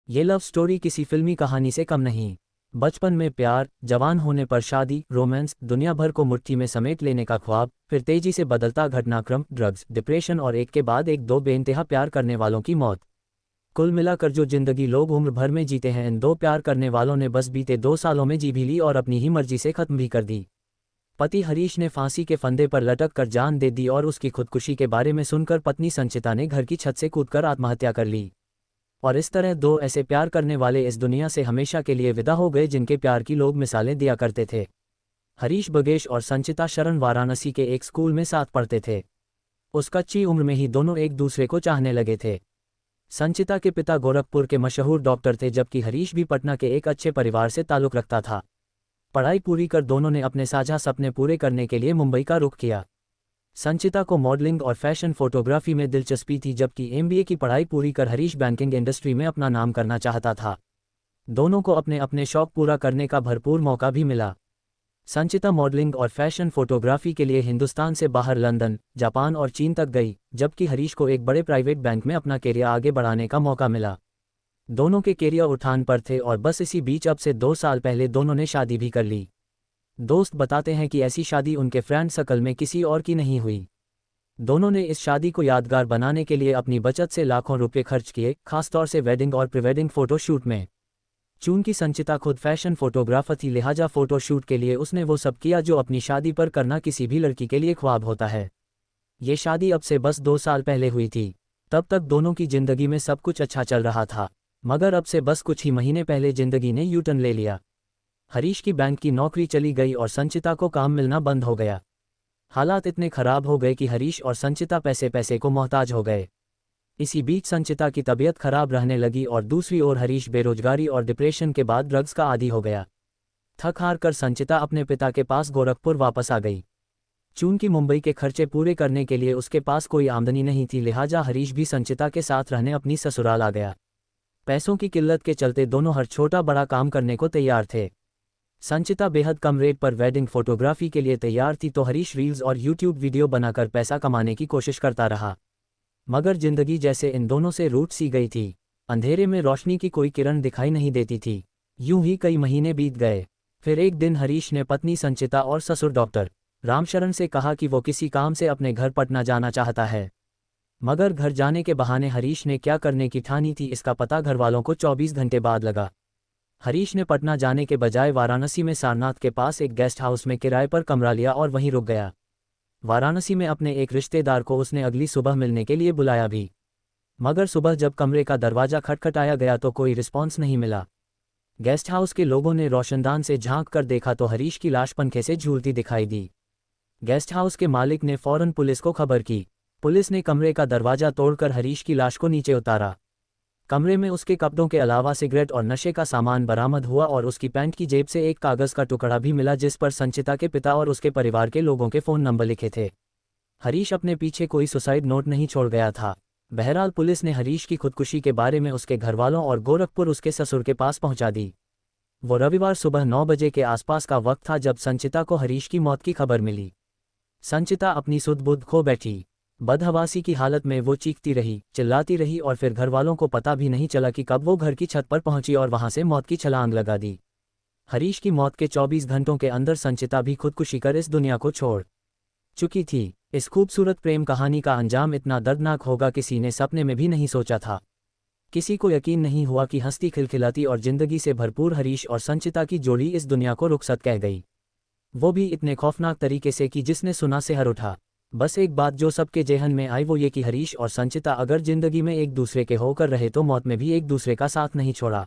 ये love story किसी फिल्मी कहानी से कम नहीं। बचपन में प्यार, जवान होने पर शादी, रोमांस, दुनिया भर को मुट्ठी में समेट लेने का ख्वाब, फिर तेजी से बदलता घटनाक्रम, ड्रग्स, डिप्रेशन और एक के बाद एक दो बेइंतहा प्यार करने वालों की मौत। कुल मिलाकर जो जिंदगी लोग उम्र भर में जीते हैं, इन दो प्यार करने वालों ने बस बीते 2 सालों में जी भी ली और अपनी ही मर्जी से खत्म भी कर दी। पति हरीश ने फांसी के फंदे पर लटक कर जान दे दी और उसकी खुदकुशी के बारे में सुनकर पत्नी संचिता ने घर की छत से कूदकर आत्महत्या कर ली। और इस तरह दो ऐसे प्यार करने वाले इस दुनिया से हमेशा के लिए विदा हो गए जिनके प्यार की लोग मिसालें दिया करते थे। हरीश बगेश और संचिता शरण वाराणसी के एक स्कूल में साथ पढ़ते थे। उस कच्ची उम्र में ही दोनों एक दूसरे को चाहने लगे थे। संचिता के पिता गोरखपुर के मशहूर डॉक्टर थे, जबकि हरीश भी पटना के एक अच्छे परिवार से ताल्लुक़ रखता था। पढ़ाई पूरी कर दोनों ने अपने साझा सपने पूरे करने के लिए मुंबई का रुख किया। संचिता को मॉडलिंग और फैशन फोटोग्राफी में दिलचस्पी थी, जबकि एमबीए की पढ़ाई पूरी कर हरीश बैंकिंग इंडस्ट्री में अपना नाम करना चाहता था। दोनों को अपने अपने शौक पूरा करने का भरपूर मौका भी मिला। संचिता मॉडलिंग और फैशन फोटोग्राफी के लिए हिंदुस्तान से बाहर लंदन, जापान और चीन तक गई, जबकि हरीश को एक बड़े प्राइवेट बैंक में अपना कैरियर आगे बढ़ाने का मौका मिला। दोनों के कैरियर उठान पर थे और बस इसी बीच अब से 2 साल पहले दोनों ने शादी भी कर ली। दोस्त बताते हैं कि ऐसी शादी उनके फ्रेंड सर्कल में किसी और की नहीं हुई। दोनों ने इस शादी को यादगार बनाने के लिए अपनी बचत से लाखों रुपए खर्च किए, खासतौर से वेडिंग और प्रीवेडिंग फोटोशूट में। चूंकि संचिता खुद फैशन फोटोग्राफर थी, लिहाजा फोटोशूट के लिए उसने वो सब किया जो अपनी शादी पर करना किसी भी लड़की के लिए ख्वाब होता है। ये शादी अब से बस 2 साल पहले हुई थी। तब तक दोनों की जिंदगी में सब कुछ अच्छा चल रहा था, मगर अब से बस कुछ ही महीने पहले जिंदगी ने यू टर्न ले लिया। हरीश की बैंक की नौकरी चली गई और संचिता को काम मिलना बंद हो गया। हालात इतने खराब हो गए कि हरीश और संचिता पैसे पैसे को मोहताज हो गए। इसी बीच संचिता की तबीयत खराब रहने लगी और दूसरी ओर हरीश बेरोजगारी और डिप्रेशन के बाद ड्रग्स का आदी हो गया। थक हार कर संचिता अपने पिता के पास गोरखपुर वापस आ गई। चूंकि मुंबई के खर्चे पूरे करने के लिए उसके पास कोई आमदनी नहीं थी, लिहाजा हरीश भी संचिता के साथ रहने अपनी ससुराल आ गया। पैसों की किल्लत के चलते दोनों हर छोटा बड़ा काम करने को तैयार थे। संचिता बेहद कम रेट पर वेडिंग फोटोग्राफी के लिए तैयार थी, तो हरीश रील्स और यूट्यूब वीडियो बनाकर पैसा कमाने की कोशिश करता रहा। मगर जिंदगी जैसे इन दोनों से रूठ सी गई थी। अंधेरे में रोशनी की कोई किरण दिखाई नहीं देती थी। यूं ही कई महीने बीत गए। फिर एक दिन हरीश ने पत्नी संचिता और ससुर डॉक्टर रामशरण से कहा कि वो किसी काम से अपने घर पटना जाना चाहता है। मगर घर जाने के बहाने हरीश ने क्या करने की ठानी थी, इसका पता घरवालों को 24 घंटे बाद लगा। हरीश ने पटना जाने के बजाय वाराणसी में सारनाथ के पास एक गेस्ट हाउस में किराए पर कमरा लिया और वहीं रुक गया। वाराणसी में अपने एक रिश्तेदार को उसने अगली सुबह मिलने के लिए बुलाया भी। मगर सुबह जब कमरे का दरवाजा खटखटाया गया तो कोई रिस्पॉन्स नहीं मिला। गेस्ट हाउस के लोगों ने रोशनदान से झांक कर देखा तो हरीश की लाश पंखे से झूलती दिखाई दी। गेस्ट हाउस के मालिक ने फौरन पुलिस को खबर की। पुलिस ने कमरे का दरवाजा तोड़कर हरीश की लाश को नीचे उतारा। कमरे में उसके कपड़ों के अलावा सिगरेट और नशे का सामान बरामद हुआ और उसकी पैंट की जेब से एक कागज़ का टुकड़ा भी मिला, जिस पर संचिता के पिता और उसके परिवार के लोगों के फ़ोन नंबर लिखे थे। हरीश अपने पीछे कोई सुसाइड नोट नहीं छोड़ गया था। बहरहाल पुलिस ने हरीश की खुदकुशी के बारे में उसके घरवालों और गोरखपुर उसके ससुर के पास पहुंचा दी। वो रविवार सुबह 9 बजे के आसपास का वक्त था जब संचिता को हरीश की मौत की खबर मिली। संचिता अपनी सुध बुध खो बैठी। बदहवासी की हालत में वो चीखती रही, चिल्लाती रही और फिर घरवालों को पता भी नहीं चला कि कब वो घर की छत पर पहुंची और वहां से मौत की छलांग लगा दी। हरीश की मौत के 24 घंटों के अंदर संचिता भी खुदकुशी कर इस दुनिया को छोड़ चुकी थी। इस खूबसूरत प्रेम कहानी का अंजाम इतना दर्दनाक होगा किसी ने सपने में भी नहीं सोचा था। किसी को यकीन नहीं हुआ कि हंसती खिलखिलाती और जिंदगी से भरपूर हरीश और संचिता की जोड़ी इस दुनिया को रुखसत कह गई, वो भी इतने खौफनाक तरीके से कि जिसने सुना से हर उठा। बस एक बात जो सबके जेहन में आई वो ये कि हरीश और संचिता अगर जिंदगी में एक दूसरे के होकर रहे तो मौत में भी एक दूसरे का साथ नहीं छोड़ा।